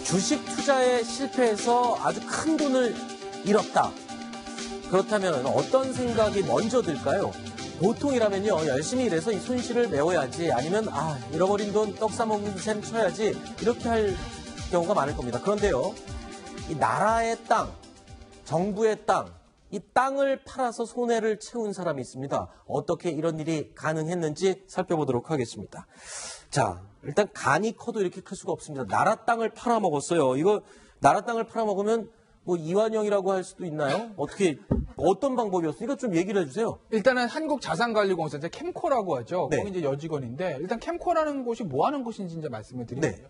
주식 투자에 실패해서 아주 큰 돈을 잃었다. 그렇다면 어떤 생각이 먼저 들까요? 보통이라면요, 열심히 일해서 이 손실을 메워야지, 아니면 잃어버린 돈 떡 싸먹는 셈 쳐야지, 이렇게 할 경우가 많을 겁니다. 그런데요, 이 나라의 땅, 정부의 땅, 이 땅을 팔아서 손해를 채운 사람이 있습니다. 어떻게 이런 일이 가능했는지 살펴보도록 하겠습니다. 자, 일단 간이 커도 이렇게 클 수가 없습니다. 나라 땅을 팔아먹었어요. 이거 나라 땅을 팔아먹으면 뭐 이완영이라고 할 수도 있나요? 어떤 방법이었어요? 좀 얘기를 해주세요. 일단은 한국자산관리공사, 이제 캠코라고 하죠. 네. 거기 이제 여직원인데, 일단 캠코라는 곳이 뭐 하는 곳인지 이제 말씀을 드리면, 네.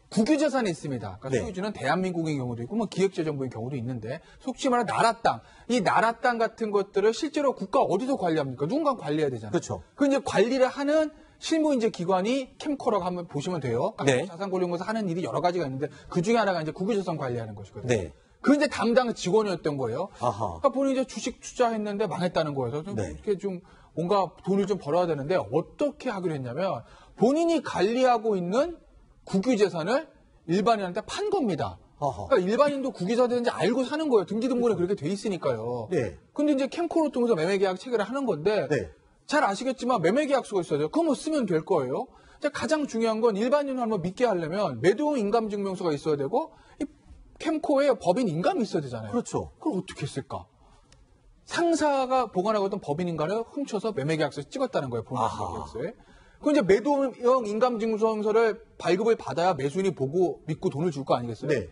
국유재산이 있습니다. 그러니까 네. 소유주는 대한민국인 경우도 있고, 뭐 기획재정부인 경우도 있는데, 속지 말해 나라 땅. 이 나라 땅 같은 것들을 실제로 국가 어디서 관리합니까? 누군가 관리해야 되잖아요. 그렇죠. 그 이제 관리를 하는 실무 이제 기관이 캠코라고 한번 보시면 돼요. 네. 자산관리공사 하는 일이 여러 가지가 있는데, 그 중에 하나가 이제 국유재산 관리하는 것이거든요. 네. 그 이제 담당 직원이었던 거예요. 아하. 그러니까 본인이 이제 주식 투자했는데 망했다는 거예요. 그래서 네. 이렇게 좀 뭔가 돈을 좀 벌어야 되는데 어떻게 하기로 했냐면 본인이 관리하고 있는 국유재산을 일반인한테 판 겁니다. 아하. 그러니까 일반인도 국유재산 되는지 알고 사는 거예요. 등기등본에 그렇게 돼 있으니까요. 네. 근데 이제 캠코를 통해서 매매계약 체결을 하는 건데 네. 잘 아시겠지만 매매계약서가 있어요. 그거 뭐 쓰면 될 거예요. 가장 중요한 건 일반인을 한번 믿게 하려면 매도용 인감증명서가 있어야 되고 이 캠코에 법인 인감이 있어야 되잖아요. 그렇죠. 그걸 어떻게 했을까? 상사가 보관하고 있던 법인 인감을 훔쳐서 매매계약서에 찍었다는 거예요. 본인 매매계약서에. 그 이제 매도용 인감증명서를 발급을 받아야 매수인이 보고 믿고 돈을 줄 거 아니겠어요? 네.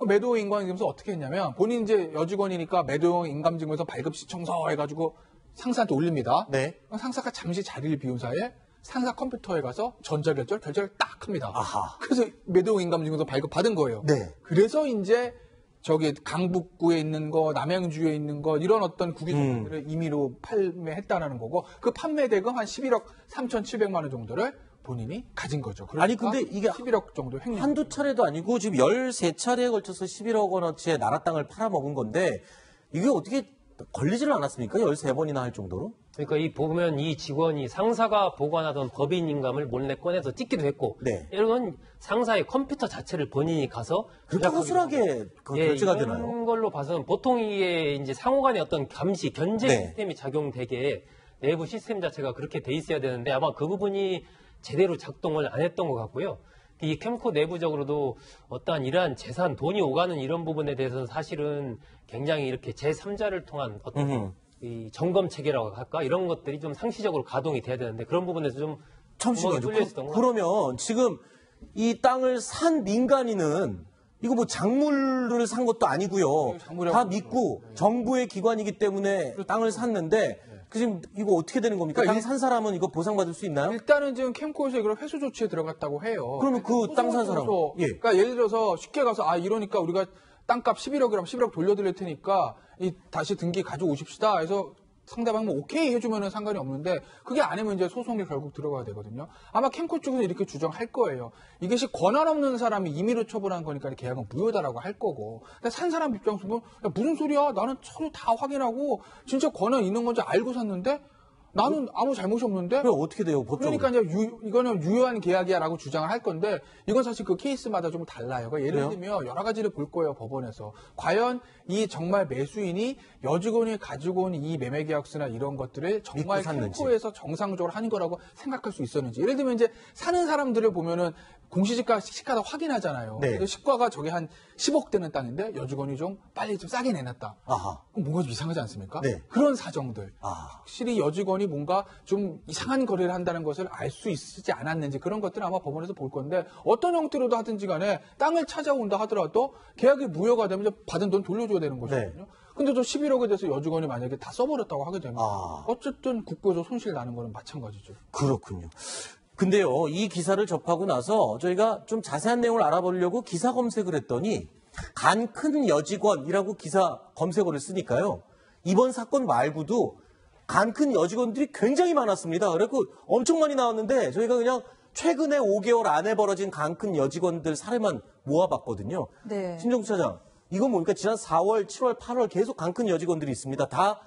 매도용 인감증명서 어떻게 했냐면 본인 이제 여직원이니까 매도용 인감증명서 발급 시청서 해가지고 상사한테 올립니다. 네. 상사가 잠시 자리를 비운 사이에 상사 컴퓨터에 가서 전자결제를 딱 합니다. 아하. 그래서 매도용 인감증명서 발급 받은 거예요. 네. 그래서 이제 저기 강북구에 있는 거, 남양주에 있는 거 이런 어떤 국유재산들을 임의로 판매했다는 거고 그 판매 대금 한 11억 3,700만 원 정도를 본인이 가진 거죠. 그러니까 아니, 근데 이게 11억 정도 횡령. 한두 차례도 아니고 지금 13차례에 걸쳐서 11억 원어치의 나라 땅을 팔아먹은 건데 이게 어떻게 걸리지는 않았습니까? 13번이나 할 정도로? 그러니까 보면 이 직원이 상사가 보관하던 법인 인감을 몰래 꺼내서 찍기도 했고, 네. 이런 건 상사의 컴퓨터 자체를 본인이 가서 그렇게 허술하게 결제가 되나요? 이런 걸로 봐서는 보통 이게 이제 상호간의 어떤 감시, 견제 네. 시스템이 작용되게 내부 시스템 자체가 그렇게 돼 있어야 되는데 아마 그 부분이 제대로 작동을 안 했던 것 같고요. 이 캠코 내부적으로도 어떠한 이러한 재산, 돈이 오가는 이런 부분에 대해서는 사실은 굉장히 이렇게 제3자를 통한 어떤 이 점검 체계라고 할까? 이런 것들이 좀 상시적으로 가동이 돼야 되는데 그런 부분에서 좀 잠시만요. 뚫려 있었던 것 같아요. 그러면 지금 이 땅을 산 민간인은 이거 뭐 작물을 산 것도 아니고요. 다 믿고 정부의 기관이기 때문에 땅을 샀는데 지금 이거 어떻게 되는 겁니까? 그러니까 땅 산 사람은 이거 보상받을 수 있나요? 일단은 지금 캠코에서 이걸 회수 조치에 들어갔다고 해요. 그러면 그 땅 산 사람, 예. 그러니까 예를 들어서 쉽게 가서 이러니까 우리가 땅값 11억이라면 11억 돌려드릴 테니까 다시 등기 가져오십시다 해서 상대방 뭐 오케이 해주면은 상관이 없는데 그게 아니면 이제 소송에 결국 들어가야 되거든요. 아마 캠코 쪽에서 이렇게 주장할 거예요. 이것이 권한 없는 사람이 임의로 처분한 거니까 계약은 무효다라고 할 거고. 근데 산 사람 입장에서 보면 야, 무슨 소리야? 나는 서류 다 확인하고 진짜 권한 있는 건지 알고 샀는데 나는 아무 잘못이 없는데? 그럼 어떻게 돼요, 법적으로? 그러니까 이제 이거는 유효한 계약이야라고 주장을 할 건데 이건 사실 그 케이스마다 좀 달라요. 그러니까 예를 들면 여러 가지를 볼 거예요, 법원에서. 과연 이 정말 매수인이 여직원이 가지고 온 이 매매계약서나 이런 것들을 정말 캠코에서 정상적으로 하는 거라고 생각할 수 있었는지. 예를 들면 이제 사는 사람들을 보면은 공시지가 시가다 확인하잖아요. 네. 시가가 저게 한 10억 되는 땅인데 여직원이 좀 빨리 좀 싸게 내놨다. 아하. 그럼 뭔가 좀 이상하지 않습니까? 네. 그런 사정들. 아. 확실히 여직원이 뭔가 좀 이상한 거래를 한다는 것을 알 수 있지 않았는지 그런 것들은 아마 법원에서 볼 건데 어떤 형태로도 하든지 간에 땅을 찾아온다 하더라도 계약이 무효가 되면 받은 돈 돌려줘야 되는 것이거든요. 네. 근데 저 11억에 대해서 여직원이 만약에 다 써버렸다고 하게 되면 어쨌든 국고에서 손실 나는 거는 마찬가지죠. 그렇군요. 근데요, 이 기사를 접하고 나서 저희가 좀 자세한 내용을 알아보려고 기사 검색을 했더니 간 큰 여직원이라고 기사 검색어를 쓰니까요. 이번 사건 말고도 간 큰 여직원들이 굉장히 많았습니다. 그래서 엄청 많이 나왔는데 저희가 그냥 최근에 5개월 안에 벌어진 간 큰 여직원들 사례만 모아봤거든요. 네. 신정수 차장, 이건 뭡니까? 지난 4월, 7월, 8월 계속 간 큰 여직원들이 있습니다. 다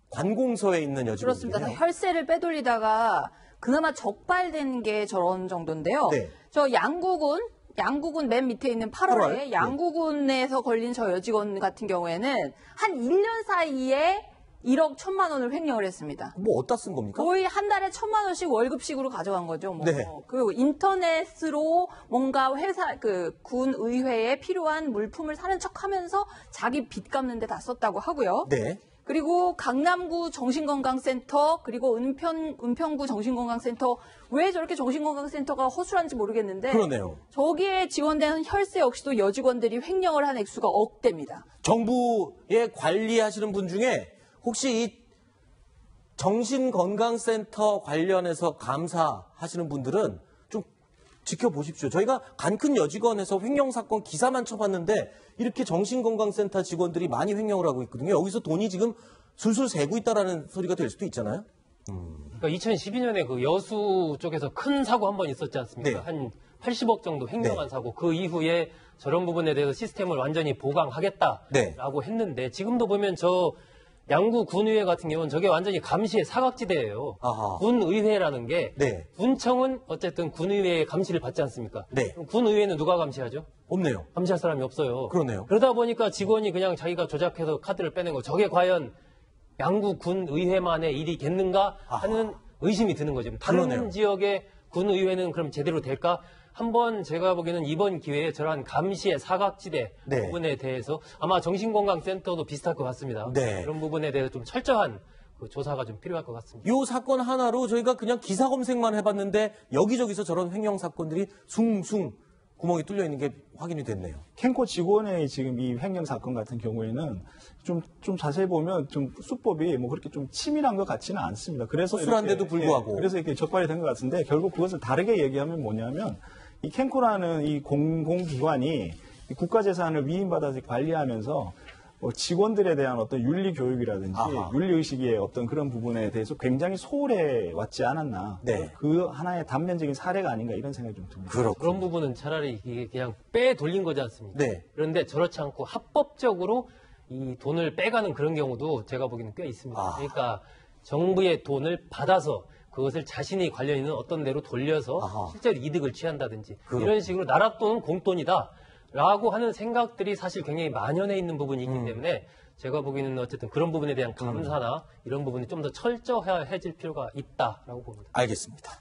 관공서에 있는 여직원들이에요. 그렇습니다. 다 혈세를 빼돌리다가 그나마 적발된 게 저런 정도인데요. 네. 저 양국은 양구군 맨 밑에 있는 8월에 네. 양구군에서 걸린 저 여직원 같은 경우에는 한 1년 사이에 1억 1천만 원을 횡령을 했습니다. 뭐 어디다 쓴 겁니까? 거의 한 달에 1천만 원씩 월급식으로 가져간 거죠. 뭐. 네. 그리고 인터넷으로 뭔가 회사 군 의회에 필요한 물품을 사는 척하면서 자기 빚 갚는 데 다 썼다고 하고요. 네. 그리고 강남구 정신건강센터 그리고 은평구 정신건강센터 왜 저렇게 정신건강센터가 허술한지 모르겠는데 그러네요. 저기에 지원된 혈세 역시도 여직원들이 횡령을 한 액수가 억대입니다. 정부에 관리하시는 분 중에 혹시 이 정신건강센터 관련해서 감사하시는 분들은 좀 지켜보십시오. 저희가 간큰 여직원에서 횡령 사건 기사만 쳐봤는데 이렇게 정신건강센터 직원들이 많이 횡령을 하고 있거든요. 여기서 돈이 지금 술술 새고 있다라는 소리가 될 수도 있잖아요. 그러니까 2012년에 그 여수 쪽에서 큰 사고 한 번 있었지 않습니까? 네. 한 80억 정도 횡령한 네. 사고. 그 이후에 저런 부분에 대해서 시스템을 완전히 보강하겠다라고 네. 했는데 지금도 보면 저 양구 군의회 같은 경우는 저게 완전히 감시의 사각지대예요. 아하. 군의회라는 게 네. 군청은 어쨌든 군의회의 감시를 받지 않습니까? 네. 그럼 군의회는 누가 감시하죠? 없네요. 감시할 사람이 없어요. 그러네요. 그러다 보니까 직원이 그냥 자기가 조작해서 카드를 빼낸 거. 저게 과연 양구 군의회만의 일이겠는가 하는 의심이 드는 거죠. 다른 그러네요. 지역의 군의회는 그럼 제대로 될까? 한번 제가 보기에는 이번 기회에 저러한 감시의 사각지대 네. 부분에 대해서 아마 정신건강센터도 비슷할 것 같습니다. 네. 그런 부분에 대해서 좀 철저한 그 조사가 좀 필요할 것 같습니다. 이 사건 하나로 저희가 그냥 기사 검색만 해봤는데 여기저기서 저런 횡령 사건들이 숭숭 구멍이 뚫려 있는 게 확인이 됐네요. 캔코 직원의 지금 이 횡령 사건 같은 경우에는 좀 자세히 보면 좀 수법이 뭐 그렇게 좀 치밀한 것 같지는 않습니다. 그래서 허술한데도 이렇게, 불구하고. 그래서 이렇게 적발이 된 것 같은데 결국 그것을 다르게 얘기하면 뭐냐면 이 캔코라는 이 공공기관이 이 국가재산을 위임받아서 관리하면서 직원들에 대한 어떤 윤리 교육이라든지 아하. 윤리 의식의 어떤 그런 부분에 대해서 굉장히 소홀해 왔지 않았나. 네. 그 하나의 단면적인 사례가 아닌가 이런 생각이 좀 듭니다. 그런 부분은 차라리 이게 그냥 빼 돌린 거지 않습니까? 네. 그런데 저렇지 않고 합법적으로 이 돈을 빼가는 그런 경우도 제가 보기에는 꽤 있습니다. 아. 그러니까 정부의 돈을 받아서 그것을 자신이 관련 있는 어떤 데로 돌려서 아하. 실제로 이득을 취한다든지 그렇군요. 이런 식으로 나라 돈은 공돈이다 라고 하는 생각들이 사실 굉장히 만연해 있는 부분이 있기 때문에 제가 보기에는 어쨌든 그런 부분에 대한 감사나 이런 부분이 좀 더 철저해질 필요가 있다라고 봅니다. 알겠습니다.